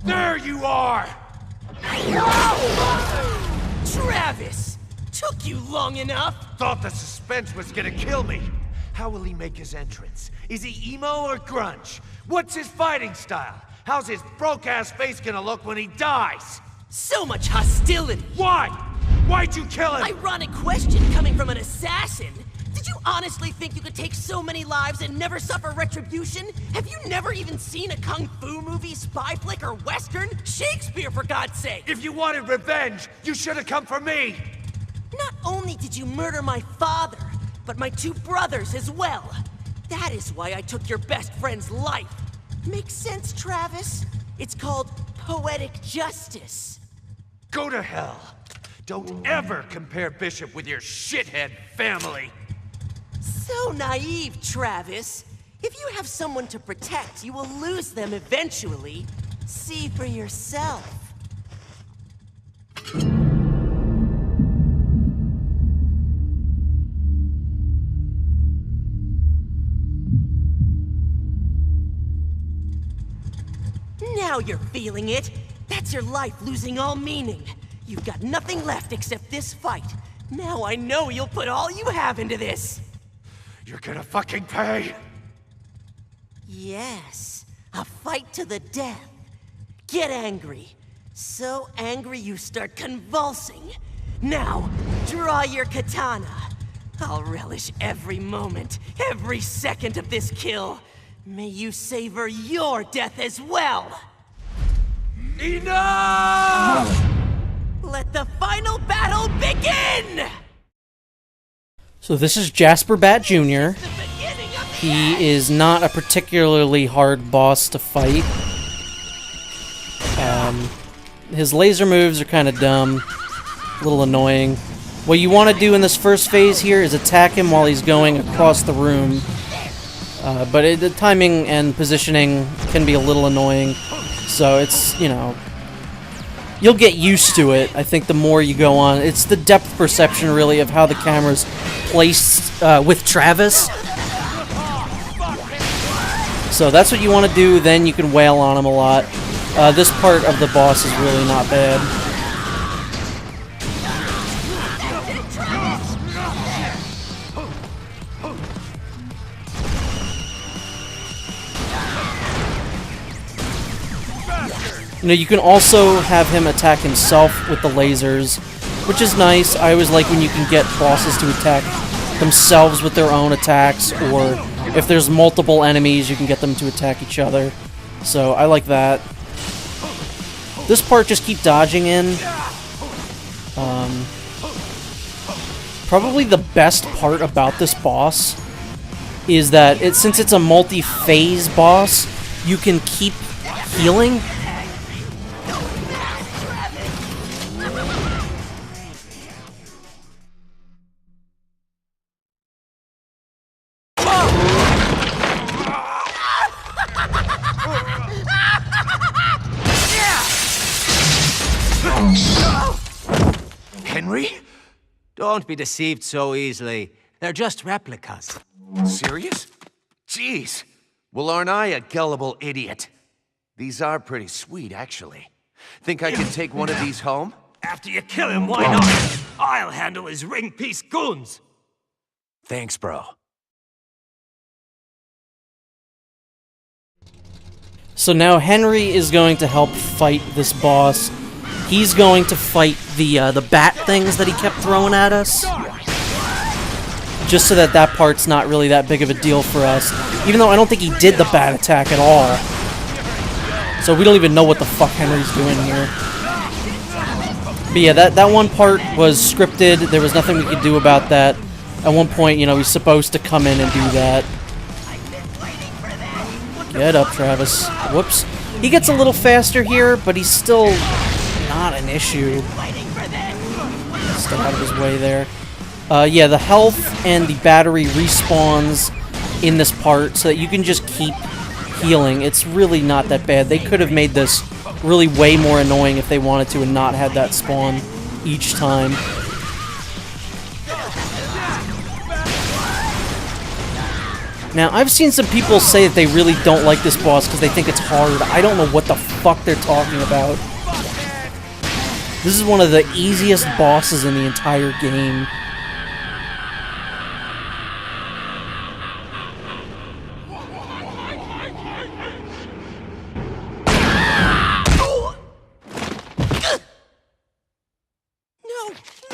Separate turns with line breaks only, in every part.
There you are!
Travis! Took you long enough!
Thought the suspense was gonna kill me. How will he make his entrance? Is he emo or grunge? What's his fighting style? How's his broke-ass face gonna look when he dies?
So much hostility!
Why? Why'd you kill him?
Ironic question coming from an assassin. Did you honestly think you could take so many lives and never suffer retribution? Have you never even seen a kung fu movie, spy flick, or western? Shakespeare, for God's sake!
If you wanted revenge, you should have come for me!
Not only did you murder my father, but my two brothers as well. That is why I took your best friend's life. Makes sense, Travis? It's called poetic justice.
Go to hell. Don't ever compare Bishop with your shithead family.
So naive, Travis. If you have someone to protect, you will lose them eventually. See for yourself. Now you're feeling it. That's your life losing all meaning. You've got nothing left except this fight. Now I know you'll put all you have into this.
You're gonna fucking pay!
Yes, a fight to the death. Get angry. So angry you start convulsing. Now, draw your katana. I'll relish every moment, every second of this kill. May you savor your death as well.
Enough!
Let the final battle begin!
So this is Jasper Batt Jr. He is not a particularly hard boss to fight. His laser moves are kind of dumb, a little annoying. What you want to do in this first phase here is attack him while he's going across the room. But the timing and positioning can be a little annoying, so it's, you know, you'll get used to it, I think, the more you go on. It's the depth perception, really, of how the camera's placed with Travis. So that's what you want to do, then you can wail on him a lot. This part of the boss is really not bad. You know, you can also have him attack himself with the lasers, which is nice. I always like when you can get bosses to attack themselves with their own attacks, or if there's multiple enemies, you can get them to attack each other. So I like that. This part, just keep dodging in. Probably the best part about this boss is that since it's a multi-phase boss, you can keep healing.
Henry?
Don't be deceived so easily. They're just replicas.
Serious? Jeez. Well, aren't I a gullible idiot? These are pretty sweet, actually. Think I can take one of these home?
After you kill him, why not? I'll handle his ring-piece goons.
Thanks, bro.
So now Henry is going to help fight this boss. He's going to fight the bat things that he kept throwing at us. Just so that part's not really that big of a deal for us. Even though I don't think he did the bat attack at all. So we don't even know what the fuck Henry's doing here. But yeah, that one part was scripted. There was nothing we could do about that. At one point, you know, he's supposed to come in and do that. Get up, Travis. Whoops. He gets a little faster here, but he's still not an issue. Step out of his way there. Yeah, the health and the battery respawns in this part so that you can just keep healing. It's really not that bad. They could have made this really way more annoying if they wanted to and not had that spawn each time. Now, I've seen some people say that they really don't like this boss because they think it's hard. I don't know what the fuck they're talking about. This is one of the easiest bosses in the entire game.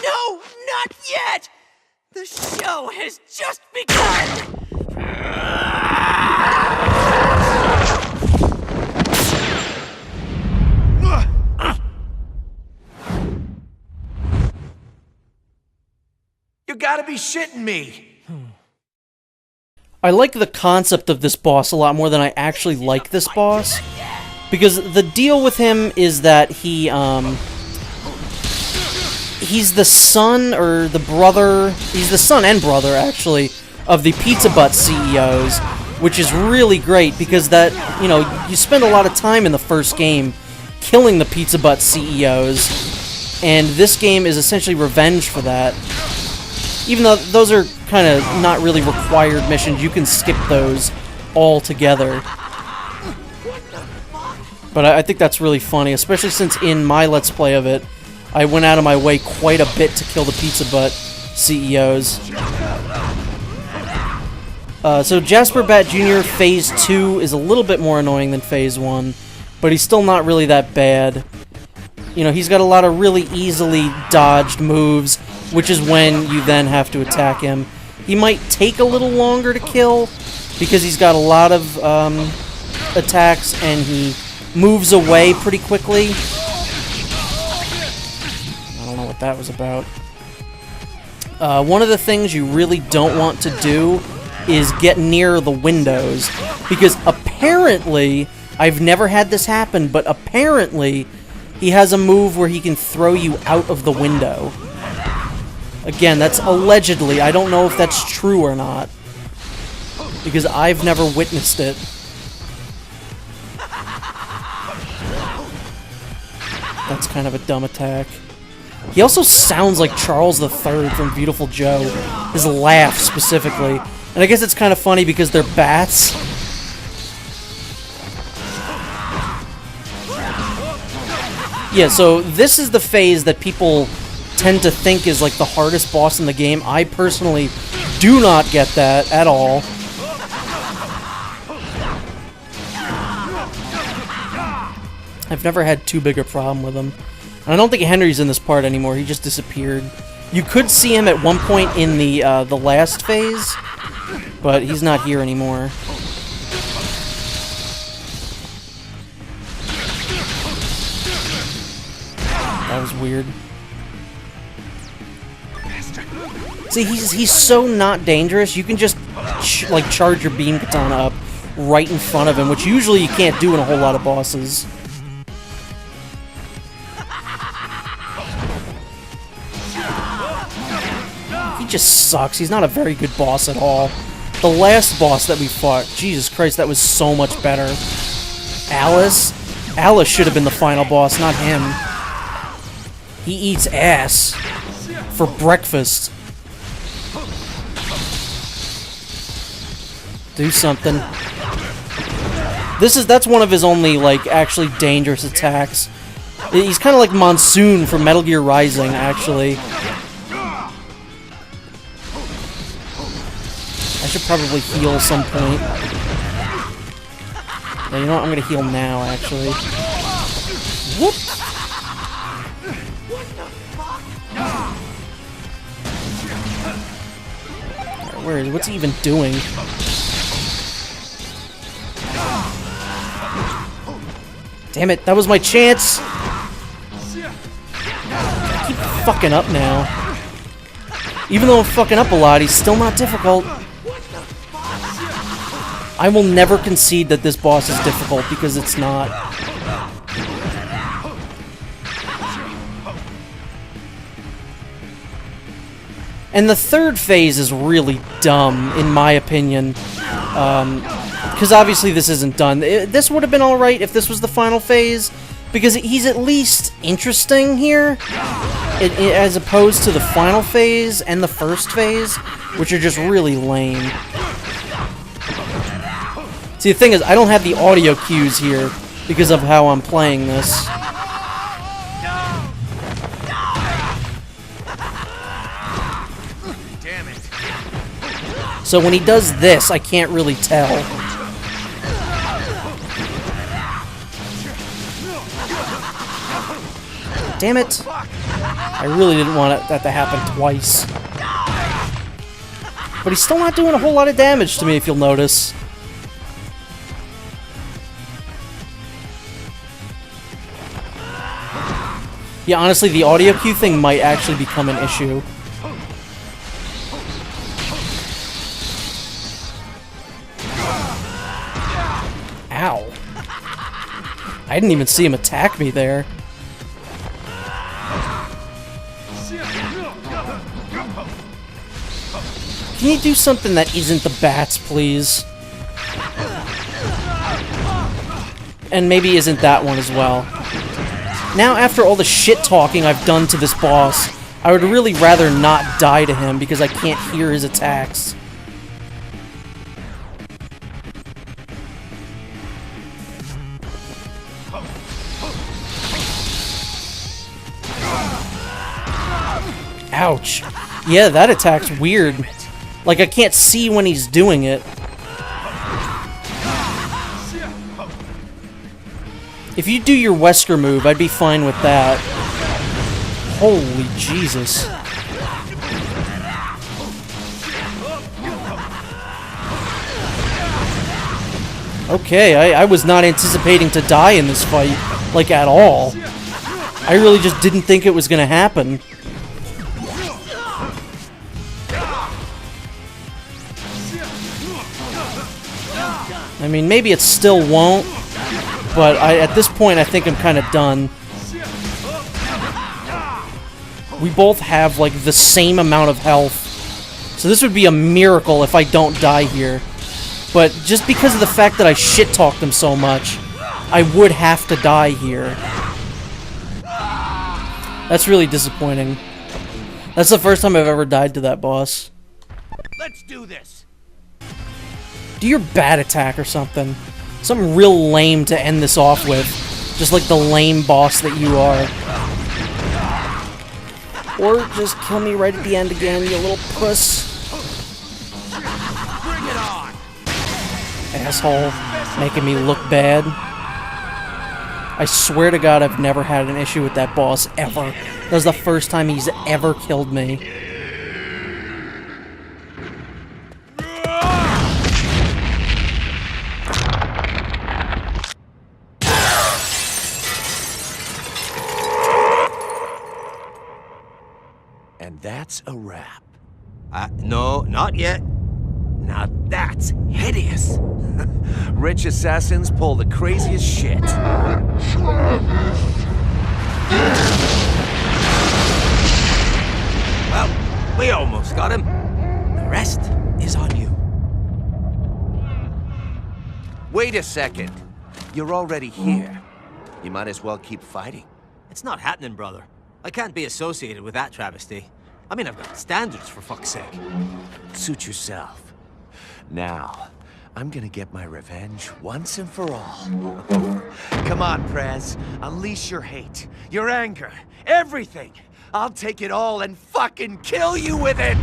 No, not yet! The show has just begun!
You gotta be shitting me!
I like the concept of this boss a lot more than I actually like this boss. Because the deal with him is that he's the son, or the brother, he's the son and brother, actually, of the Pizza Butt CEOs, which is really great, because that, you know, you spend a lot of time in the first game killing the Pizza Butt CEOs, and this game is essentially revenge for that. Even though those are kind of not really required missions, you can skip those altogether. But I think that's really funny, especially since in my Let's Play of it, I went out of my way quite a bit to kill the Pizza Butt CEOs. So Jasper Batt Jr. Phase 2 is a little bit more annoying than Phase 1, but he's still not really that bad. You know, he's got a lot of really easily dodged moves, which is when you then have to attack him. He might take a little longer to kill, because he's got a lot of attacks, and he moves away pretty quickly. I don't know what that was about. One of the things you really don't want to do is get near the windows, because apparently, I've never had this happen, but apparently he has a move where he can throw you out of the window. Again, that's allegedly. I don't know if that's true or not, because I've never witnessed it. That's kind of a dumb attack. He also sounds like Charles III from Beautiful Joe. His laugh, specifically. And I guess it's kind of funny because they're bats. Yeah, so this is the phase that people tend to think is like the hardest boss in the game. I personally do not get that at all. I've never had too big a problem with him. And I don't think Henry's in this part anymore. He just disappeared. You could see him at one point in the last phase, but he's not here anymore. That was weird. See, he's so not dangerous. You can just charge your beam katana up right in front of him, which usually you can't do in a whole lot of bosses. He just sucks. He's not a very good boss at all. The last boss that we fought, Jesus Christ, that was so much better. Alice? Alice should have been the final boss, not him. He eats ass for breakfast. Do something. That's one of his only, like, actually dangerous attacks. He's kind of like Monsoon from Metal Gear Rising, actually. I should probably heal some point. Yeah, you know what? I'm gonna heal now, actually. Whoop! Right, where is he? What's he even doing? Damn it, that was my chance! I keep fucking up now. Even though I'm fucking up a lot, he's still not difficult. I will never concede that this boss is difficult, because it's not. And the third phase is really dumb, in my opinion. Because obviously this isn't done. This would have been alright if this was the final phase, because he's at least interesting here, as opposed to the final phase and the first phase, which are just really lame. See, the thing is, I don't have the audio cues here because of how I'm playing this.
Damn it.
So when he does this, I can't really tell. Damn it. I really didn't want that to happen twice. But he's still not doing a whole lot of damage to me, if you'll notice. Yeah, honestly, the audio cue thing might actually become an issue. Ow. I didn't even see him attack me there. Can you do something that isn't the bats, please? And maybe isn't that one as well. Now, after all the shit-talking I've done to this boss, I would really rather not die to him because I can't hear his attacks. Ouch. Yeah, that attack's weird. Like, I can't see when he's doing it. If you do your Wesker move, I'd be fine with that. Holy Jesus. Okay, I was not anticipating to die in this fight, like, at all. I really just didn't think it was gonna happen. I mean, maybe it still won't, but at this point, I think I'm kind of done. We both have, like, the same amount of health, so this would be a miracle if I don't die here. But just because of the fact that I shit-talked him so much, I would have to die here. That's really disappointing. That's the first time I've ever died to that boss.
Let's do this.
Do your bat attack or something. Something real lame to end this off with. Just like the lame boss that you are. Or just kill me right at the end again, you little puss.
Bring it on.
Asshole. Making me look bad. I swear to God I've never had an issue with that boss, ever. That was the first time he's ever killed me.
And that's a wrap.
No, not yet.
Now that's hideous. Rich assassins pull the craziest shit.
Well, we almost got him. The rest is on you.
Wait a second. You're already here. You might as well keep fighting.
It's not happening, brother. I can't be associated with that travesty. I mean, I've got standards, for fuck's sake.
Suit yourself. Now, I'm gonna get my revenge once and for all. Come on, Prez. Unleash your hate, your anger, everything. I'll take it all and fucking kill you with it!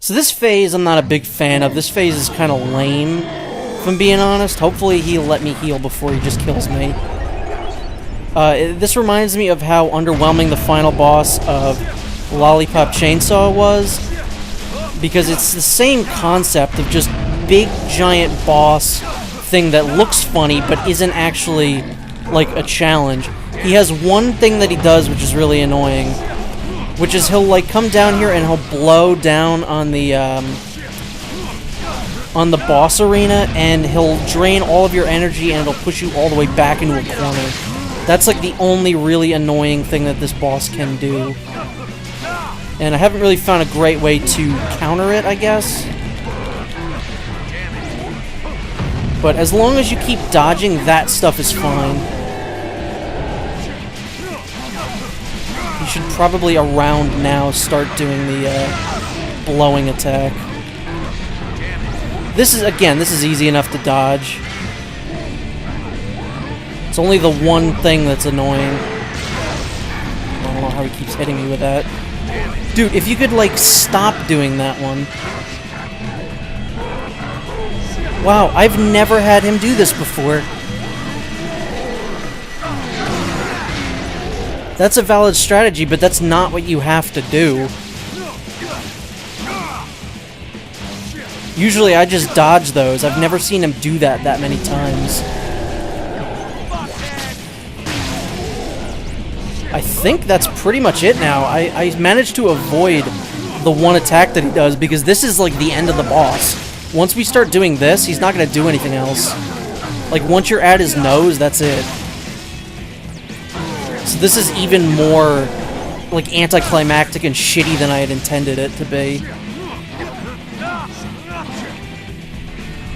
So this phase I'm not a big fan of. This phase is kind of lame, if I'm being honest. Hopefully he'll let me heal before he just kills me. This reminds me of how underwhelming the final boss of Lollipop Chainsaw was, because it's the same concept of just big giant boss thing that looks funny but isn't actually like a challenge. He has one thing that he does which is really annoying, which is he'll like come down here and he'll blow down on the boss arena, and he'll drain all of your energy and it'll push you all the way back into a corner. That's like the only really annoying thing that this boss can do. And I haven't really found a great way to counter it, I guess. But as long as you keep dodging, that stuff is fine. You should probably around now start doing the blowing attack. This is easy enough to dodge. It's only the one thing that's annoying. I don't know how he keeps hitting me with that. Dude, if you could, like, stop doing that one. Wow, I've never had him do this before. That's a valid strategy, but that's not what you have to do. Usually I just dodge those. I've never seen him do that many times. I think that's pretty much it now. I managed to avoid the one attack that he does because this is like the end of the boss. Once we start doing this, he's not going to do anything else. Like, once you're at his nose, that's it. So this is even more, like, anticlimactic and shitty than I had intended it to be. What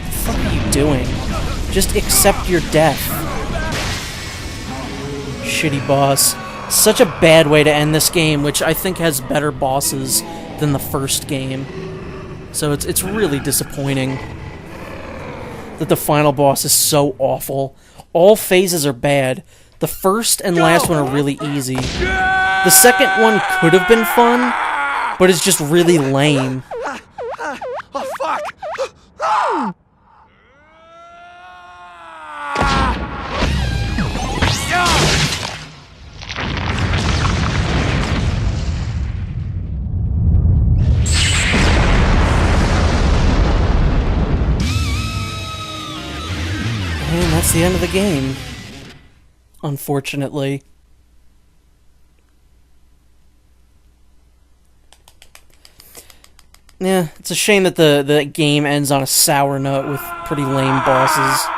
the fuck are you doing? Just accept your death. Shitty boss. Such a bad way to end this game, which I think has better bosses than the first game. So it's really disappointing that the final boss is so awful. All phases are bad. The first and last one are really easy. The second one could have been fun, but it's just really lame.
Oh, fuck!
And that's the end of the game. Unfortunately. Yeah, it's a shame that the game ends on a sour note with pretty lame bosses.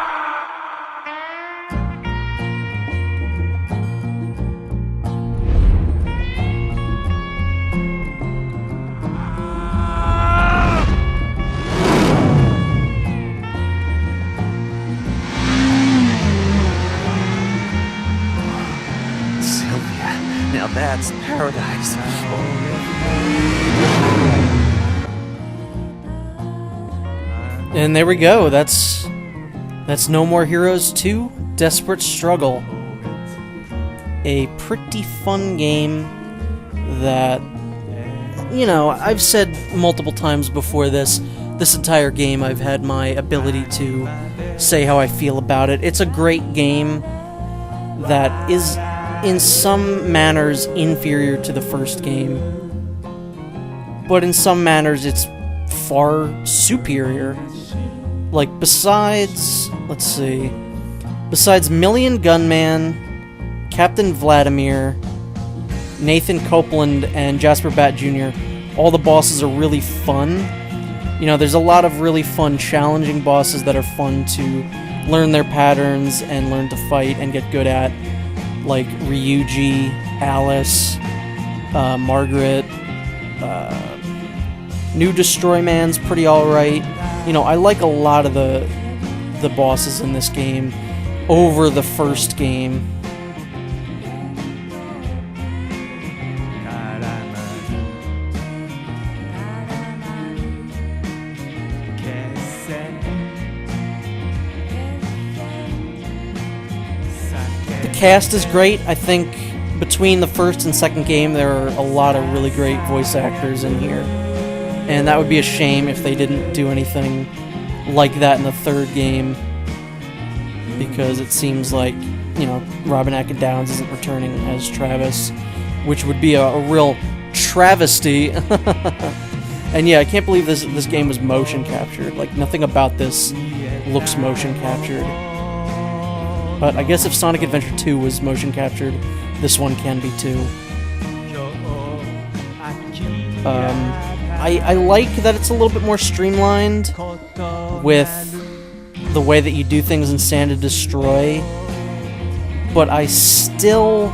Now that's paradise.
And there we go. That's No More Heroes 2: Desperate Struggle. A pretty fun game that, you know, I've said multiple times before this entire game I've had my ability to say how I feel about it. It's a great game that is in some manners inferior to the first game, but in some manners it's far superior. Like, besides Million Gunman, Captain Vladimir, Nathan Copeland, and Jasper Batt Jr., all the bosses are really fun. You know, there's a lot of really fun, challenging bosses that are fun to learn their patterns and learn to fight and get good at. Like Ryuji, Alice, Margaret, New Destroy Man's pretty alright. You know, I like a lot of the bosses in this game over the first game. The cast is great. I think between the first and second game there are a lot of really great voice actors in here. And that would be a shame if they didn't do anything like that in the third game. Because it seems like, you know, Robin Atkin Downes isn't returning as Travis, which would be a real travesty. And yeah, I can't believe this game was motion captured. Like, nothing about this looks motion captured. But I guess if Sonic Adventure 2 was motion captured, this one can be too. I like that it's a little bit more streamlined with the way that you do things in Stand and Destroy, but I still,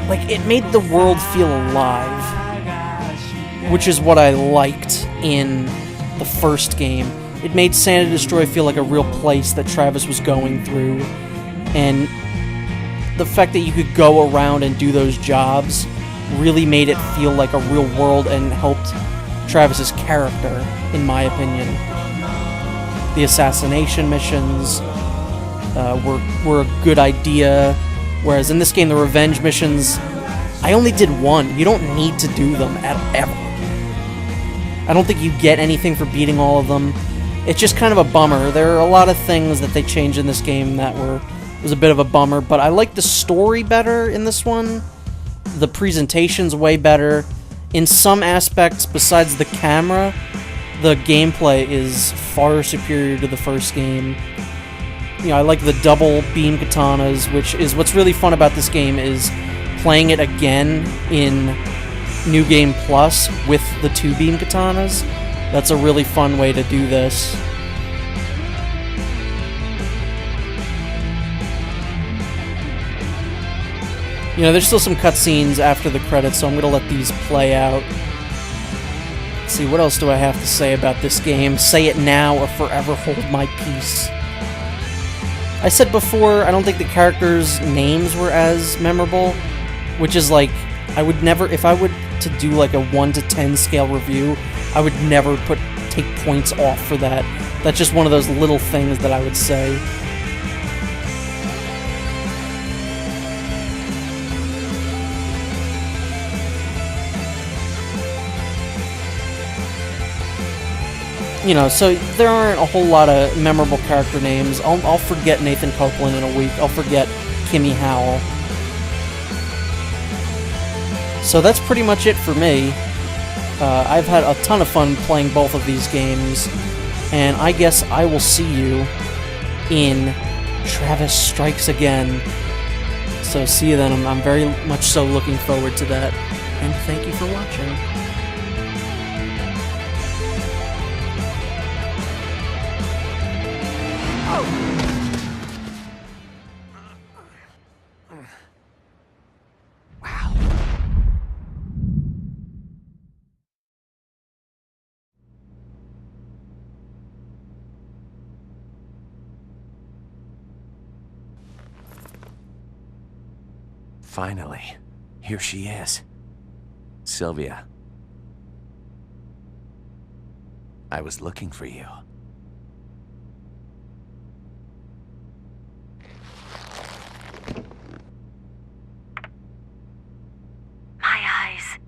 like, it made the world feel alive, which is what I liked in the first game. It made Stand and Destroy feel like a real place that Travis was going through, and the fact that you could go around and do those jobs really made it feel like a real world and helped Travis's character, in my opinion. the assassination missions were a good idea, whereas in this game, the revenge missions, I only did one. You don't need to do them ever. I don't think you get anything for beating all of them. It's just kind of a bummer. There are a lot of things that they changed in this game that was a bit of a bummer, but I like the story better in this one. The presentation's way better. In some aspects, besides the camera, the gameplay is far superior to the first game. You know, I like the double beam katanas, which is what's really fun about this game, is playing it again in New Game Plus with the 2 beam katanas. That's a really fun way to do this. You know, there's still some cutscenes after the credits, so I'm going to let these play out. Let's see, what else do I have to say about this game? Say it now or forever hold my peace. I said before, I don't think the characters' names were as memorable, which is like, I would never, if I would to do like a 1 to 10 scale review, I would never take points off for that. That's just one of those little things that I would say. You know, so there aren't a whole lot of memorable character names. I'll forget Nathan Copeland in a week. I'll forget Kimmy Howell. So that's pretty much it for me. I've had a ton of fun playing both of these games, and I guess I will see you in Travis Strikes Again. So see you then. I'm very much so looking forward to that, and thank you for watching.
Finally, here she is. Sylvia. I was looking for you.
My eyes.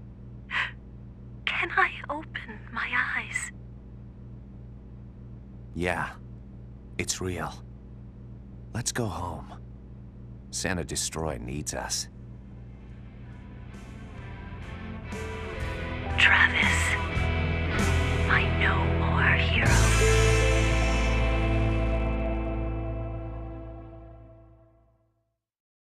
Can I open my eyes?
Yeah, it's real. Let's go home. Santa Destroy needs us.
Travis, my no more hero.